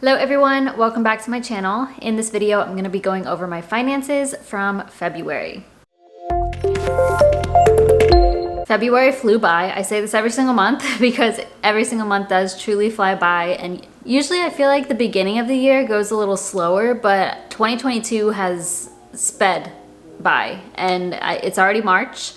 Hello everyone, welcome back to my channel. In this video, I'm gonna be going over my finances from February. February flew by. I say this every single month because every single month does truly fly by, and usually I feel like the beginning of the year goes a little slower, but 2022 has sped by and it's already March.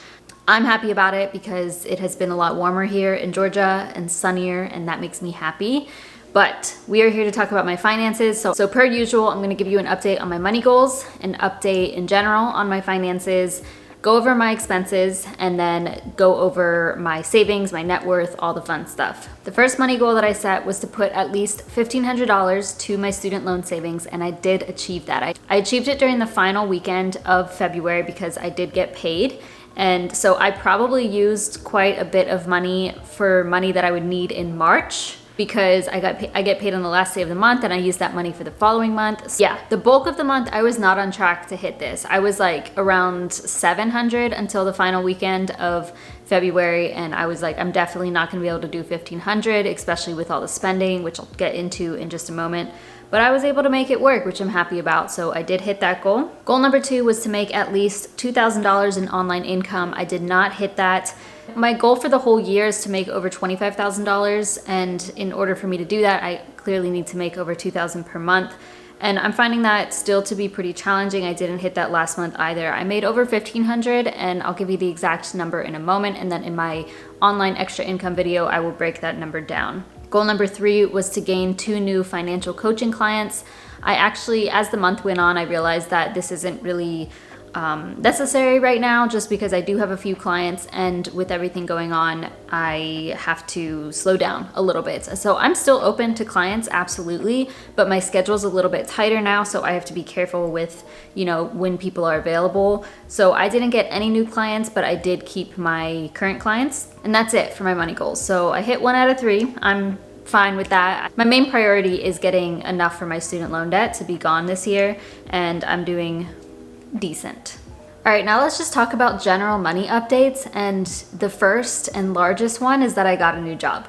I'm happy about it because it has been a lot warmer here in Georgia and sunnier, and that makes me happy. But we are here to talk about my finances. So per usual, I'm gonna give you an update on my money goals, an update in general on my finances, go over my expenses, and then go over my savings, my net worth, all the fun stuff. The first money goal that I set was to put at least $1,500 to my student loan savings, and I did achieve that. I achieved it during the final weekend of February because I did get paid. And so I probably used quite a bit of money for money that I would need in March, because I get paid on the last day of the month and I use that money for the following month. So yeah, the bulk of the month I was not on track to hit this. I was like around 700 until the final weekend of February, and I was like, I'm definitely not gonna be able to do 1,500, especially with all the spending, which I'll get into in just a moment. But I was able to make it work, which I'm happy about. So I did hit that goal. Goal number 2 was to make at least $2,000 in online income. I did not hit that. My goal for the whole year is to make over $25,000, and in order for me to do that, I clearly need to make over $2,000 per month. And I'm finding that still to be pretty challenging. I didn't hit that last month either. I made over $1,500, and I'll give you the exact number in a moment. And then in my online extra income video, I will break that number down. Goal number 3 was to gain 2 new financial coaching clients. I actually, as the month went on, I realized that this isn't really necessary right now, just because I do have a few clients, and with everything going on, I have to slow down a little bit. So I'm still open to clients, absolutely, but my schedule's a little bit tighter now, so I have to be careful with, when people are available. So I didn't get any new clients, but I did keep my current clients, and that's it for my money goals. So I hit 1 out of 3. I'm fine with that. My main priority is getting enough for my student loan debt to be gone this year, and I'm doing decent. All right, now let's just talk about general money updates. And the first and largest one is that I got a new job.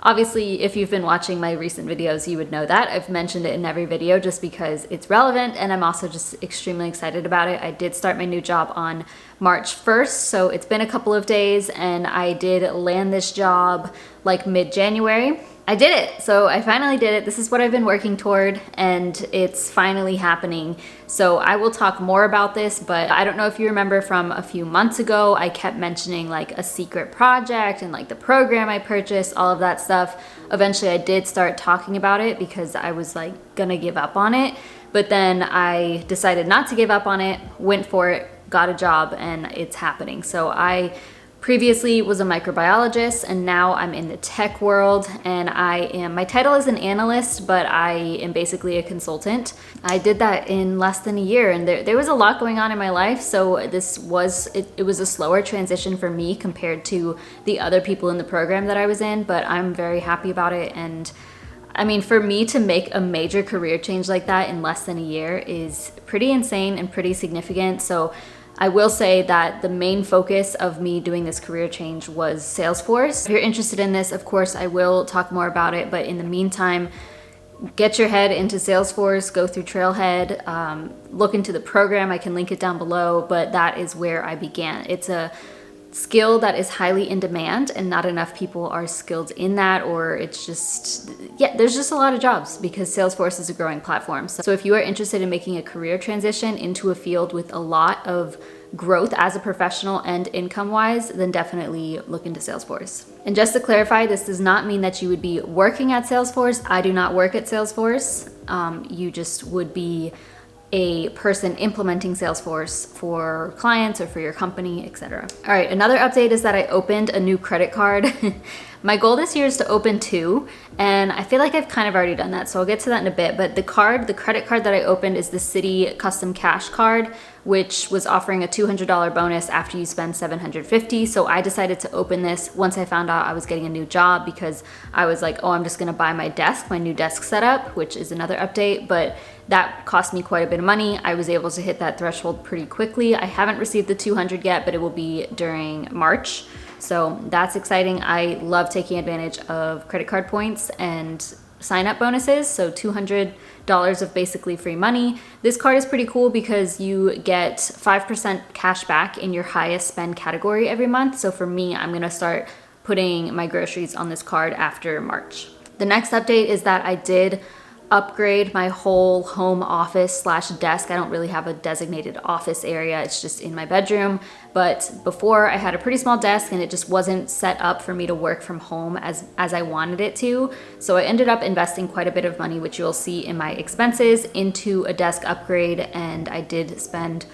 Obviously, if you've been watching my recent videos, you would know that. I've mentioned it in every video just because it's relevant, and I'm also just extremely excited about it. I did start my new job on March 1st, so it's been a couple of days, and I did land this job like mid-January. I did it. So I finally did it. This is what I've been working toward, and it's finally happening. So I will talk more about this, but I don't know if you remember from a few months ago, I kept mentioning like a secret project and like the program I purchased, all of that stuff. Eventually I did start talking about it because I was like gonna give up on it, but then I decided not to give up on it, went for it, got a job, and it's happening. So I previously was a microbiologist, and now I'm in the tech world, and my title is an analyst, but I am basically a consultant. I did that in less than a year, and there was a lot going on in my life, so it was a slower transition for me compared to the other people in the program that I was in, but I'm very happy about it. And I mean, for me to make a major career change like that in less than a year is pretty insane and pretty significant. So I will say that the main focus of me doing this career change was Salesforce. If you're interested in this, of course, I will talk more about it, but in the meantime, get your head into Salesforce, go through Trailhead, look into the program. I can link it down below, but that is where I began. It's a skill that is highly in demand, and not enough people are skilled in that, or it's just, yeah, there's just a lot of jobs because Salesforce is a growing platform. So if you are interested in making a career transition into a field with a lot of growth as a professional and income-wise, then definitely look into Salesforce. And just to clarify, this does not mean that you would be working at Salesforce. I do not work at Salesforce. You just would be a person implementing Salesforce for clients or for your company, etc. All right, another update is that I opened a new credit card. My goal this year is to open 2, and I feel like I've kind of already done that, so I'll get to that in a bit. But the credit card that I opened is the Citi Custom Cash Card, which was offering a $200 bonus after you spend $750. So I decided to open this once I found out I was getting a new job, because I was like, oh, I'm just gonna buy my new desk setup, which is another update, but that cost me quite a bit of money. I was able to hit that threshold pretty quickly. I haven't received the 200 yet, but it will be during March. So that's exciting. I love taking advantage of credit card points, and sign-up bonuses, so $200 of basically free money. This card is pretty cool because you get 5% cash back in your highest spend category every month. So for me, I'm gonna start putting my groceries on this card after March. The next update is that I did upgrade my whole home office slash desk. I don't really have a designated office area, it's just in my bedroom. But before I had a pretty small desk and it just wasn't set up for me to work from home as I wanted it to. So I ended up investing quite a bit of money, which you'll see in my expenses, into a desk upgrade, and I did spend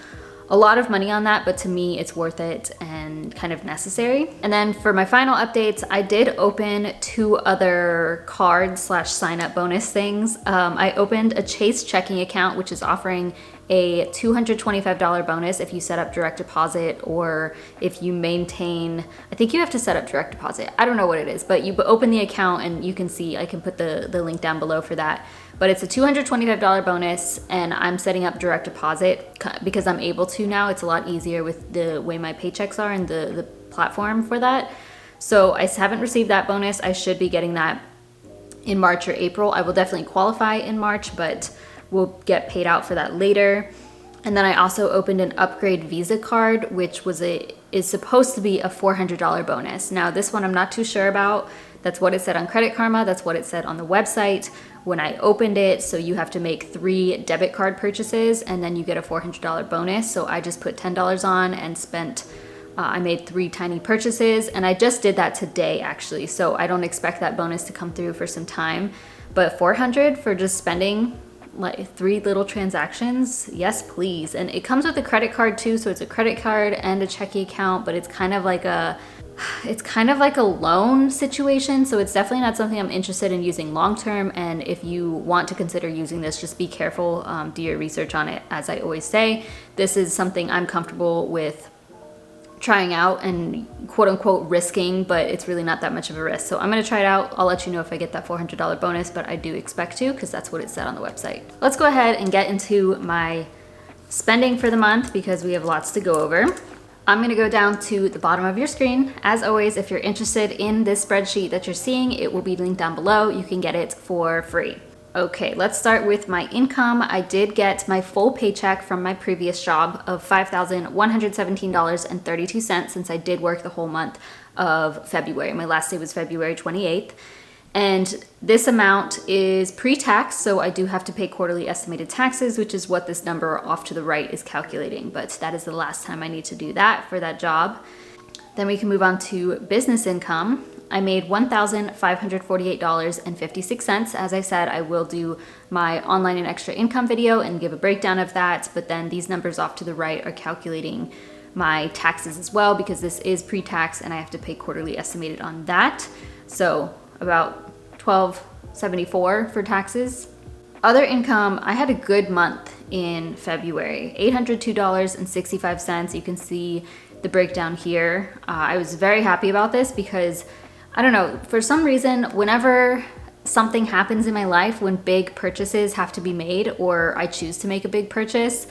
a lot of money on that, but to me it's worth it and kind of necessary. And then for my final updates, I did open 2 other card slash sign up bonus things. I opened a Chase checking account, which is offering a $225 bonus if you set up direct deposit, or if you maintain, I think you have to set up direct deposit. I don't know what it is, but you open the account and you can see, I can put the link down below for that. But it's a $225 bonus, and I'm setting up direct deposit because I'm able to now. It's a lot easier with the way my paychecks are and the platform for that. So I haven't received that bonus. I should be getting that in March or April. I will definitely qualify in March, but we'll get paid out for that later. And then I also opened an upgrade Visa card, which is supposed to be a $400 bonus. Now this one I'm not too sure about. That's what it said on Credit Karma. That's what it said on the website when I opened it. So you have to make 3 debit card purchases and then you get a $400 bonus. So I just put $10 on and spent, I made 3 tiny purchases, and I just did that today actually. So I don't expect that bonus to come through for some time, but $400 for just spending like 3 little transactions, yes please. And it comes with a credit card too, so it's a credit card and a checking account, but it's kind of like a loan situation, so it's definitely not something I'm interested in using long term. And if you want to consider using this, just be careful, do your research on it. As I always say, this is something I'm comfortable with trying out and quote unquote risking, but it's really not that much of a risk. So I'm gonna try it out. I'll let you know if I get that $400 bonus, but I do expect to, because that's what it said on the website. Let's go ahead and get into my spending for the month because we have lots to go over. I'm gonna go down to the bottom of your screen. As always, if you're interested in this spreadsheet that you're seeing, it will be linked down below. You can get it for free. Okay, let's start with my income. I did get my full paycheck from my previous job of $5,117.32 since I did work the whole month of February. My last day was February 28th. And this amount is pre-tax, so I do have to pay quarterly estimated taxes, which is what this number off to the right is calculating. But that is the last time I need to do that for that job. Then we can move on to business income. I made $1,548.56. As I said, I will do my online and extra income video and give a breakdown of that, but then these numbers off to the right are calculating my taxes as well, because this is pre-tax and I have to pay quarterly estimated on that. So about $1,274 for taxes. Other income, I had a good month in February, $802.65. You can see the breakdown here. I was very happy about this because, I don't know, for some reason, whenever something happens in my life, when big purchases have to be made or I choose to make a big purchase,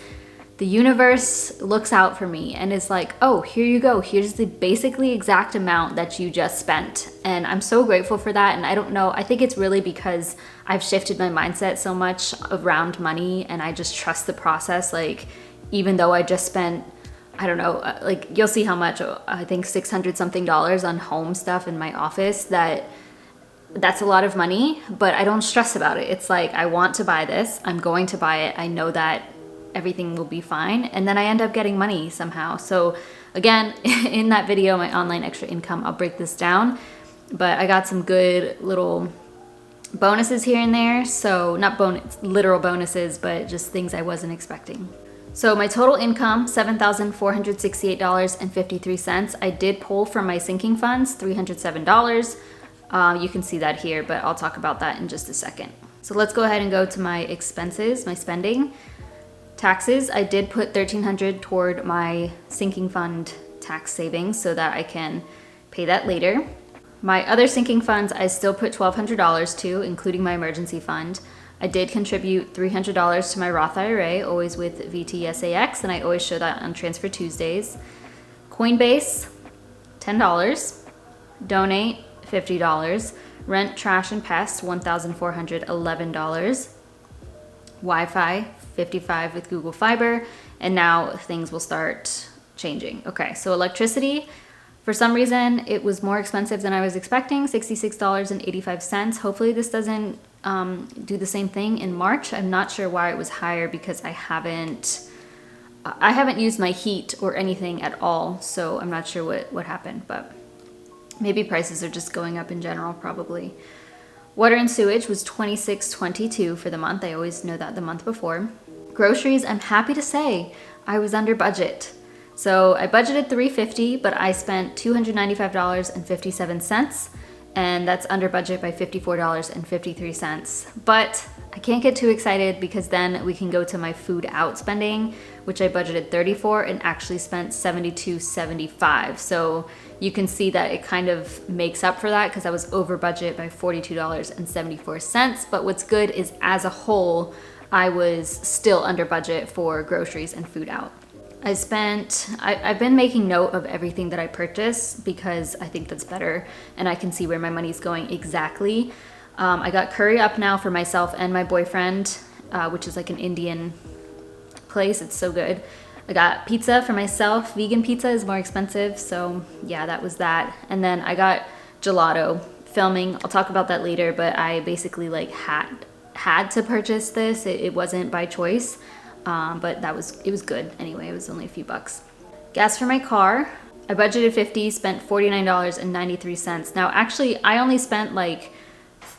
the universe looks out for me and is like, oh, here you go. Here's the basically exact amount that you just spent. And I'm so grateful for that. And I don't know, I think it's really because I've shifted my mindset so much around money and I just trust the process. Like, even though I just spent, I don't know, like you'll see how much, I think $600 something on home stuff in my office, that's a lot of money, but I don't stress about it. It's like, I want to buy this, I'm going to buy it. I know that everything will be fine. And then I end up getting money somehow. So again, in that video, my online extra income, I'll break this down, but I got some good little bonuses here and there. So not literal bonuses, but just things I wasn't expecting. So my total income, $7,468.53. I did pull from my sinking funds, $307. You can see that here, but I'll talk about that in just a second. So let's go ahead and go to my expenses, my spending. Taxes, I did put $1,300 toward my sinking fund tax savings so that I can pay that later. My other sinking funds, I still put $1,200 to, including my emergency fund. I did contribute $300 to my Roth IRA, always with VTSAX, and I always show that on Transfer Tuesdays. Coinbase, $10. Donate, $50. Rent, trash, and pests, $1,411. Wi-Fi, 55 with Google Fiber, and now things will start changing. Okay, so electricity, for some reason, it was more expensive than I was expecting, $66.85. Hopefully this doesn't do the same thing in March. I'm not sure why it was higher because I haven't used my heat or anything at all, so I'm not sure what happened, but maybe prices are just going up in general, probably. Water and sewage was $26.22 for the month. I always know that the month before. Groceries, I'm happy to say I was under budget. So I budgeted $350, but I spent $295.57, and that's under budget by $54.53. But I can't get too excited because then we can go to my food out spending, which I budgeted $30 for and actually spent $72.75. So you can see that it kind of makes up for that because I was over budget by $42.74. But what's good is as a whole, I was still under budget for groceries and food out. I've been making note of everything that I purchase because I think that's better and I can see where my money's going exactly. I got curry up now for myself and my boyfriend, which is like an Indian place. It's so good. I got pizza for myself. Vegan pizza is more expensive, so yeah, that was that. And then I got gelato. Filming, I'll talk about that later, but I basically like had to purchase this. It wasn't by choice. But it was good anyway. It was only a few bucks. Gas for my car, I budgeted $50, spent $49.93. Now actually I only spent like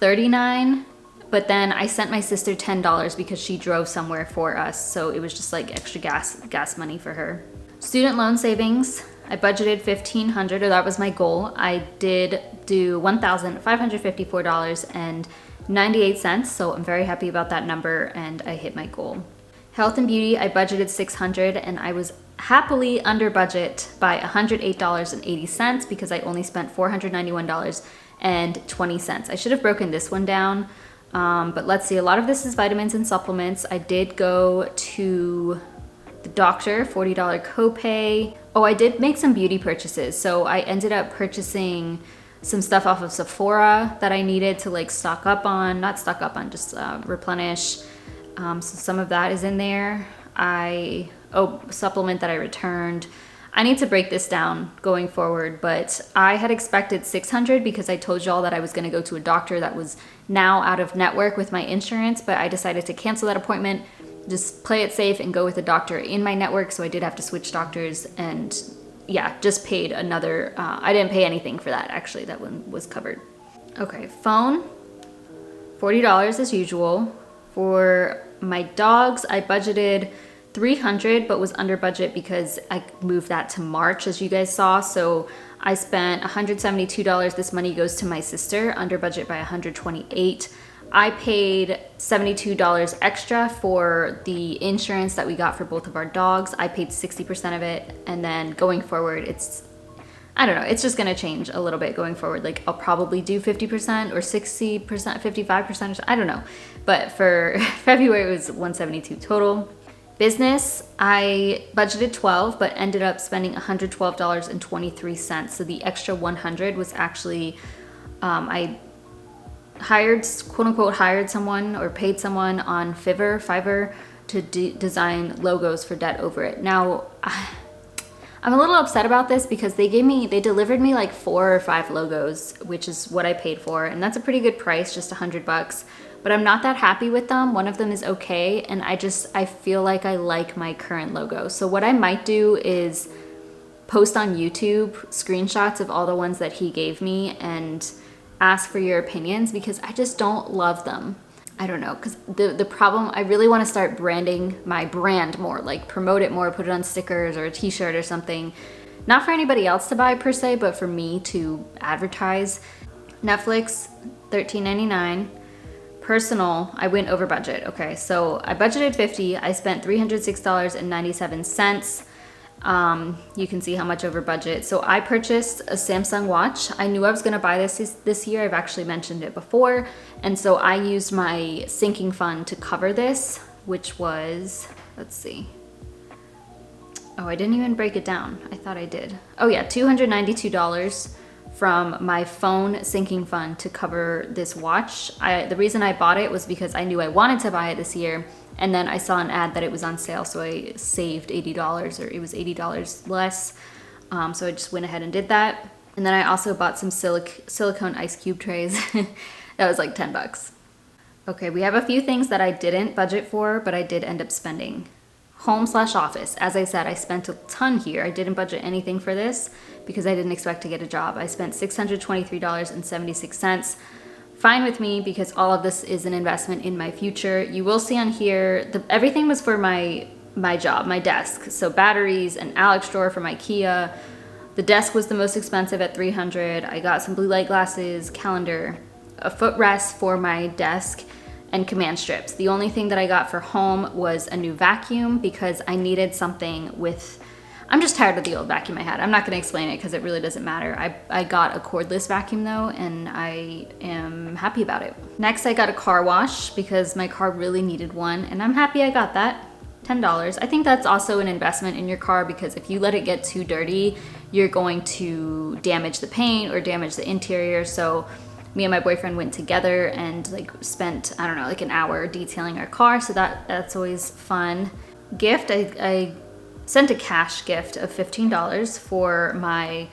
$39, but then I sent my sister $10 because she drove somewhere for us, so it was just like extra gas money for her. Student loan savings, I budgeted $1,500, or that was my goal. I did do $1,554.98, so I'm very happy about that number and I hit my goal. Health and beauty, I budgeted $600 and I was happily under budget by $108.80 because I only spent $491.20. I should have broken this one down, but let's see. A lot of this is vitamins and supplements. I did go to the doctor, $40 copay. Oh, I did make some beauty purchases. So I ended up purchasing some stuff off of Sephora that I needed to like just replenish. So some of that is in there. Supplement that I returned. I need to break this down going forward, but I had expected $600 because I told y'all that I was gonna go to a doctor that was now out of network with my insurance, but I decided to cancel that appointment, just play it safe and go with a doctor in my network, so I did have to switch doctors and yeah, just paid another, I didn't pay anything for that actually, that one was covered. Okay, phone, $40 as usual. For my dogs, I budgeted $300 but was under budget because I moved that to March, as you guys saw. So I spent $172. This money goes to my sister, under budget by $128. I paid $72 extra for the insurance that we got for both of our dogs. I paid 60% of it, and then going forward, I don't know, it's just gonna change a little bit going forward. Like I'll probably do 50% or 60%, 55%, I don't know. But for February, it was $172 total. Business, I budgeted $12, but ended up spending $112.23. So the extra $100 was actually, I hired, quote unquote, hired someone or paid someone on Fiverr to design logos for Debt Over It. Now, I'm a little upset about this because they delivered me like 4 or 5 logos, which is what I paid for. And that's a pretty good price, just $100. But I'm not that happy with them. One of them is okay. And I feel like I like my current logo. So what I might do is post on YouTube screenshots of all the ones that he gave me and ask for your opinions because I just don't love them. I don't know, because the problem, I really want to start branding my brand more, like promote it more, put it on stickers or a t-shirt or something. Not for anybody else to buy per se, but for me to advertise. Netflix, $13.99. Personal, I went over budget. Okay, so I budgeted $50. I spent $306.97. You can see how much over budget. So I purchased a Samsung watch. I knew I was gonna buy this year. I've actually mentioned it before. And so I used my sinking fund to cover this, which was, let's see. Oh, I didn't even break it down. I thought I did. Oh yeah, $292 from my phone sinking fund to cover this watch. The reason I bought it was because I knew I wanted to buy it this year, and then I saw an ad that it was on sale, so I saved $80, or it was $80 less. So I just went ahead and did that. And then I also bought some silicone ice cube trays. That was like 10 bucks. Okay, we have a few things that I didn't budget for, but I did end up spending. Home/office. As I said, I spent a ton here. I didn't budget anything for this because I didn't expect to get a job. I spent $623.76. Fine with me, because all of this is an investment in my future. You will see on here, everything was for my job, my desk. So batteries, an Alex drawer from IKEA. The desk was the most expensive at $300. I got some blue light glasses, calendar, a footrest for my desk, and command strips. The only thing that I got for home was a new vacuum because I needed something with, I'm just tired of the old vacuum I had. I'm not gonna explain it because it really doesn't matter. I got a cordless vacuum though, and I am happy about it. Next, I got a car wash because my car really needed one, and I'm happy I got that. $10. I think that's also an investment in your car, because if you let it get too dirty, you're going to damage the paint or damage the interior. So me and my boyfriend went together and like spent, I don't know, like an hour detailing our car. So that's always fun. Gift, I sent a cash gift of $15 for my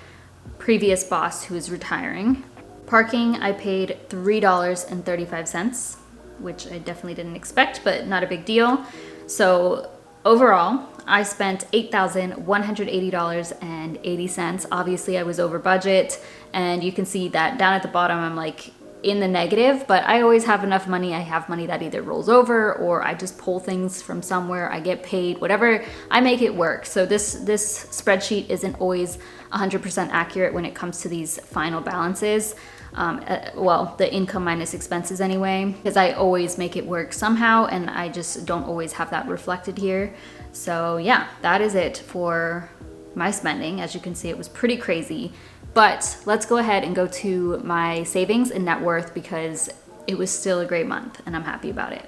previous boss who is retiring. Parking, I paid $3.35, which I definitely didn't expect, but not a big deal. So overall, I spent $8,180.80. Obviously, I was over budget, and you can see that down at the bottom, I'm like in the negative, but I always have enough money. I have money that either rolls over or I just pull things from somewhere. I get paid, whatever, I make it work. So this spreadsheet isn't always 100% accurate when it comes to these final balances. Well, the income minus expenses anyway, because I always make it work somehow, and I just don't always have that reflected here. So yeah, that is it for my spending. As you can see, it was pretty crazy, but let's go ahead and go to my savings and net worth, because it was still a great month and I'm happy about it.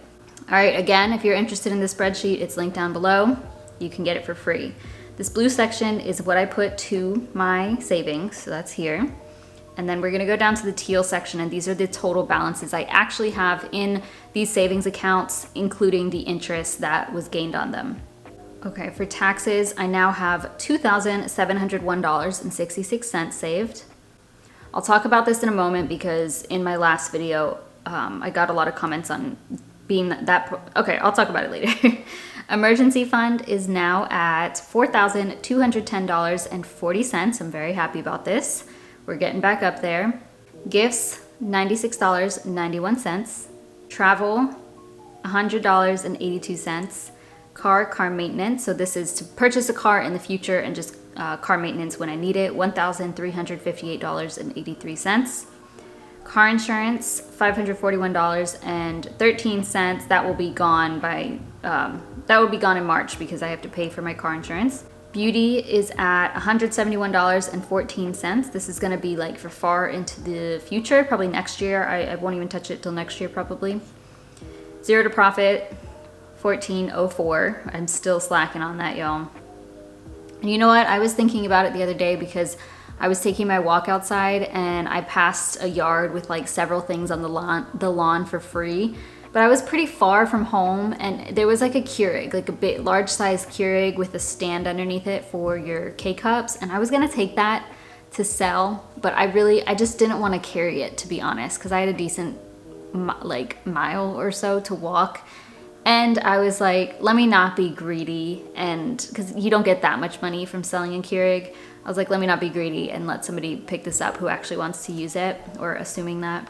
All right, again, if you're interested in this spreadsheet, it's linked down below. You can get it for free. This blue section is what I put to my savings, so that's here. And then we're gonna go down to the teal section, and these are the total balances I actually have in these savings accounts, including the interest that was gained on them. Okay, for taxes, I now have $2,701.66 saved. I'll talk about this in a moment, because in my last video, I got a lot of comments on being okay, I'll talk about it later. Emergency fund is now at $4,210.40. I'm very happy about this. We're getting back up there. Gifts, $96.91. Travel, $100.82. Car maintenance. So this is to purchase a car in the future and just car maintenance when I need it. $1,358.83. Car insurance, $541.13. That will be gone by in March, because I have to pay for my car insurance. Beauty is at $171.14. This is gonna be like for far into the future, probably next year. I won't even touch it till next year probably. Zero to profit, $14.04. I'm still slacking on that, y'all. And you know what? I was thinking about it the other day, because I was taking my walk outside and I passed a yard with like several things on the lawn for free. But I was pretty far from home, and there was like a Keurig, like a bit large size Keurig with a stand underneath it for your K-cups. And I was gonna take that to sell, but I just didn't want to carry it, to be honest, because I had a decent like mile or so to walk. And I was like, let me not be greedy, and because you don't get that much money from selling in Keurig. I was like, let me not be greedy and let somebody pick this up who actually wants to use it, or assuming that.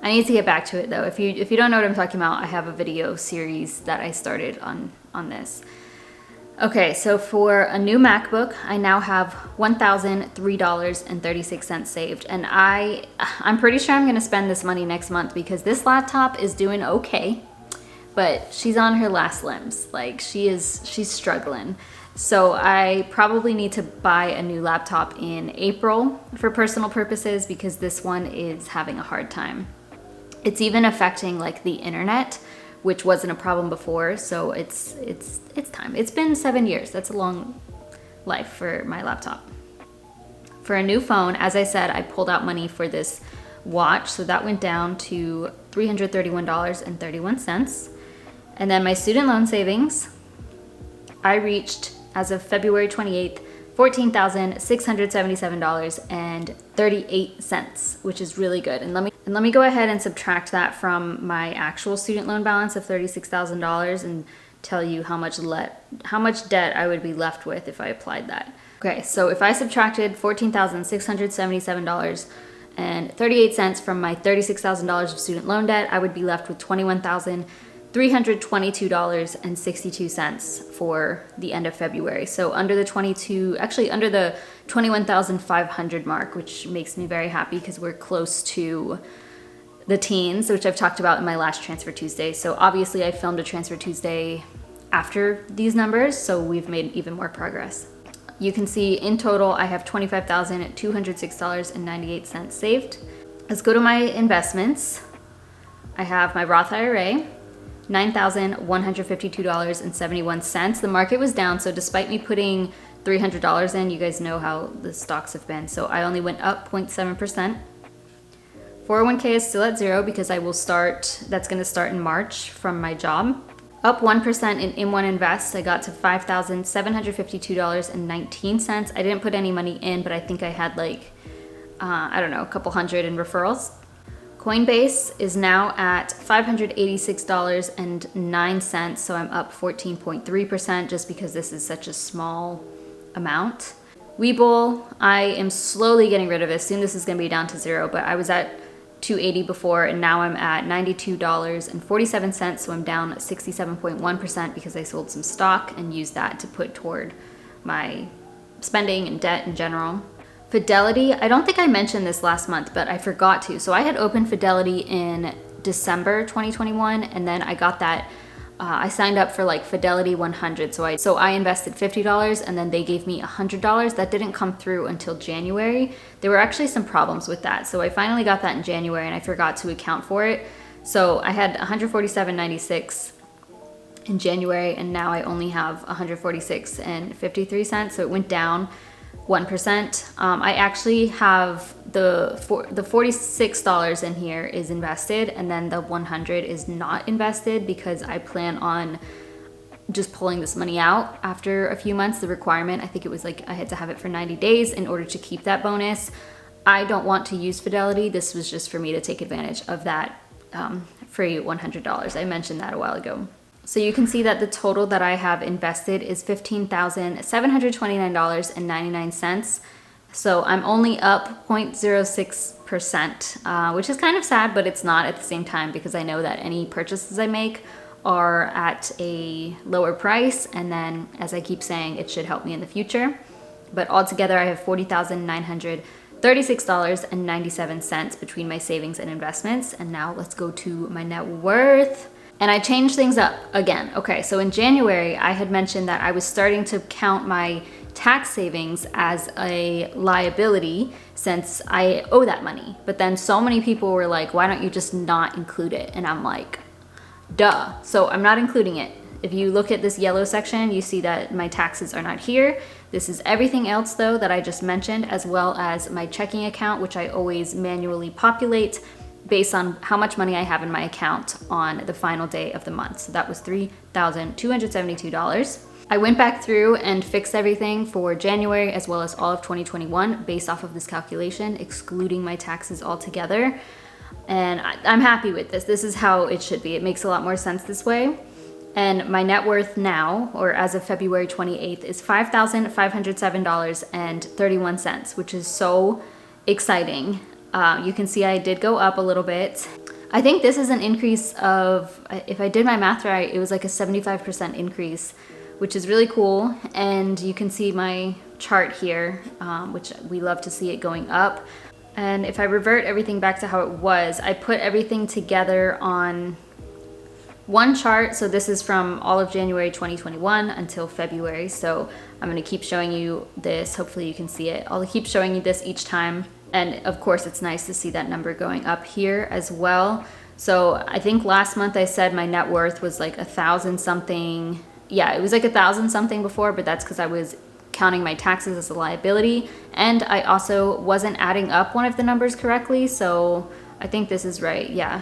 I need to get back to it though. If you don't know what I'm talking about, I have a video series that I started on this. Okay, so for a new MacBook, I now have $1,003.36 saved, and I'm pretty sure I'm gonna spend this money next month, because this laptop is doing okay, but she's on her last limbs. Like she's struggling. So I probably need to buy a new laptop in April for personal purposes, because this one is having a hard time. It's even affecting like the internet, which wasn't a problem before. So it's time. It's been 7 years. That's a long life for my laptop. For a new phone, as I said, I pulled out money for this watch, so that went down to $331.31. And then my student loan savings, I reached, as of February 28th, $14,677.38, which is really good. And let me go ahead and subtract that from my actual student loan balance of $36,000 and tell you how much debt I would be left with if I applied that. Okay, so if I subtracted $14,677.38 from my $36,000 of student loan debt, I would be left with $21,322.62 for the end of February. So under the 21,500 mark, which makes me very happy because we're close to the teens, which I've talked about in my last Transfer Tuesday. So obviously I filmed a Transfer Tuesday after these numbers, so we've made even more progress. You can see in total I have $25,206.98 saved. Let's go to my investments. I have my Roth IRA, $9,152.71. The market was down, so despite me putting $300 in, you guys know how the stocks have been, so I only went up 0.7%. 401k is still at 0 because that's gonna start in March from my job. Up 1% in M1 Invest, I got to $5,752.19. I didn't put any money in, but I think I had like, I don't know, a couple hundred in referrals. Coinbase is now at $586.09, so I'm up 14.3% just because this is such a small amount. Webull, I am slowly getting rid of it. Soon this is gonna be down to 0, but I was at $280 before, and now I'm at $92.47, so I'm down 67.1% because I sold some stock and used that to put toward my spending and debt in general. Fidelity, I don't think I mentioned this last month, but I forgot to. So I had opened Fidelity in December 2021, and then I got that, I signed up for like Fidelity 100. So I invested $50 and then they gave me $100. That didn't come through until January. There were actually some problems with that. So I finally got that in January and I forgot to account for it. So I had $147.96 in January, and now I only have $146.53. So it went down 1%. I actually have the $46 in here is invested, and then the 100 is not invested because I plan on just pulling this money out after a few months. The requirement, I think it was like I had to have it for 90 days in order to keep that bonus. I don't want to use Fidelity. This was just for me to take advantage of that free $100. I mentioned that a while ago. So you can see that the total that I have invested is $15,729.99. So I'm only up 0.06%, which is kind of sad, but it's not at the same time because I know that any purchases I make are at a lower price. And then, as I keep saying, it should help me in the future. But altogether, I have $40,936.97 between my savings and investments. And now let's go to my net worth. And I changed things up again. Okay, so in January, I had mentioned that I was starting to count my tax savings as a liability since I owe that money. But then so many people were like, why don't you just not include it? And I'm like, duh. So I'm not including it. If you look at this yellow section, you see that my taxes are not here. This is everything else though that I just mentioned, as well as my checking account, which I always manually populate based on how much money I have in my account on the final day of the month. So that was $3,272. I went back through and fixed everything for January as well as all of 2021 based off of this calculation, excluding my taxes altogether. And I'm happy with this. This is how it should be. It makes a lot more sense this way. And my net worth now, or as of February 28th, is $5,507.31, which is so exciting. You can see I did go up a little bit. I think this is an increase of, if I did my math right, it was like a 75% increase, which is really cool. And you can see my chart here, which we love to see it going up. And if I revert everything back to how it was, I put everything together on one chart. So this is from all of January 2021 until February. So I'm gonna keep showing you this. Hopefully you can see it. I'll keep showing you this each time. And of course, it's nice to see that number going up here as well. So I think last month I said my net worth was like 1,000 something. Yeah, it was like 1,000 something before, but that's because I was counting my taxes as a liability. And I also wasn't adding up one of the numbers correctly. So I think this is right. Yeah,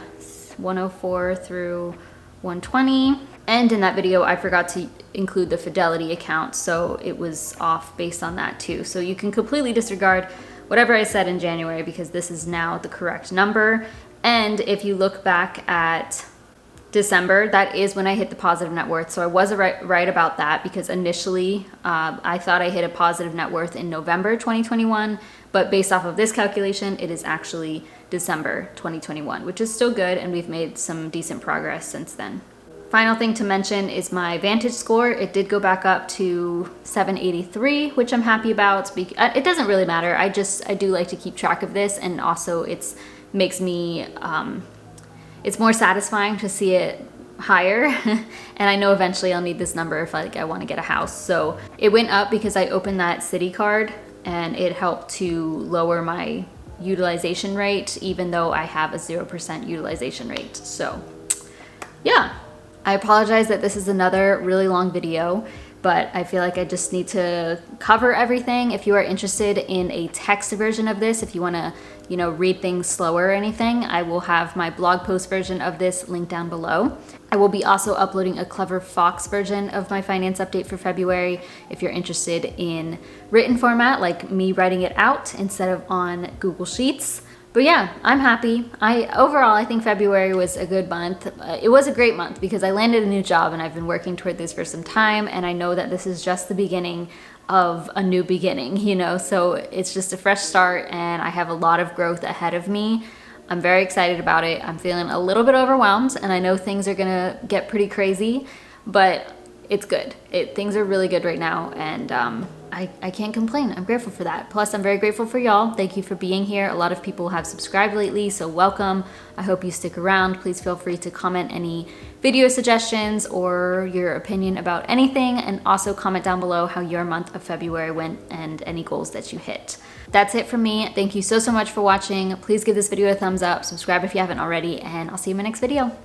104 through 120. And in that video, I forgot to include the Fidelity account. So it was off based on that too. So you can completely disregard whatever I said in January because this is now the correct number. And if you look back at December, that is when I hit the positive net worth. So I was right about that because initially I thought I hit a positive net worth in November 2021, but based off of this calculation, it is actually December 2021, which is still good, and we've made some decent progress since then. Final thing to mention is my Vantage score. It did go back up to 783, which I'm happy about. It doesn't really matter. I do like to keep track of this, and also makes me it's more satisfying to see it higher. And I know eventually I'll need this number if I want to get a house. So it went up because I opened that City card and it helped to lower my utilization rate, even though I have a 0% utilization rate. So yeah, I apologize that this is another really long video, but I feel like I just need to cover everything. If you are interested in a text version of this, if you want to, read things slower or anything, I will have my blog post version of this linked down below. I will be also uploading a Clever Fox version of my finance update for February if you're interested in written format, like me writing it out instead of on Google Sheets. But yeah, I'm happy. Overall, I think February was a good month. It was a great month because I landed a new job and I've been working toward this for some time, and I know that this is just the beginning of a new beginning, so it's just a fresh start and I have a lot of growth ahead of me. I'm very excited about it. I'm feeling a little bit overwhelmed and I know things are gonna get pretty crazy, but it's good. Things are really good right now, and I can't complain. I'm grateful for that. Plus, I'm very grateful for y'all. Thank you for being here. A lot of people have subscribed lately, so welcome. I hope you stick around. Please feel free to comment any video suggestions or your opinion about anything, and also comment down below how your month of February went and any goals that you hit. That's it from me. Thank you so much for watching. Please give this video a thumbs up, subscribe if you haven't already, and I'll see you in my next video.